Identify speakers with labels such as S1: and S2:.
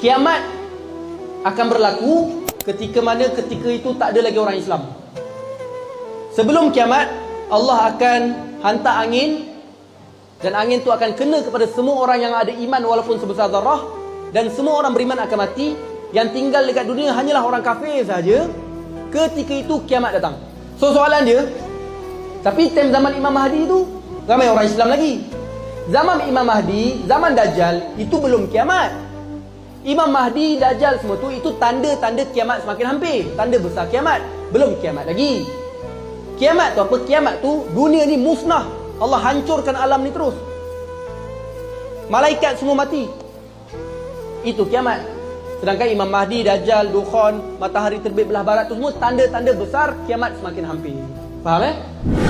S1: Kiamat akan berlaku ketika itu tak ada lagi orang Islam. Sebelum kiamat, Allah akan hantar angin, dan angin tu akan kena kepada semua orang yang ada iman walaupun sebesar zarah, dan semua orang beriman akan mati. Yang tinggal dekat dunia hanyalah orang kafir saja ketika itu kiamat datang. So soalan dia, tapi time zaman Imam Mahdi tu ramai orang Islam lagi. Zaman Imam Mahdi, zaman Dajjal, itu belum kiamat. Imam Mahdi, Dajjal semua tu, itu tanda-tanda kiamat semakin hampir, tanda besar kiamat. Belum kiamat lagi. Kiamat tu apa? Kiamat tu dunia ni musnah. Allah hancurkan alam ni terus. Malaikat semua mati. Itu kiamat. Sedangkan Imam Mahdi, Dajjal, Dukhan, matahari terbit belah barat tu semua tanda-tanda besar kiamat semakin hampir. Faham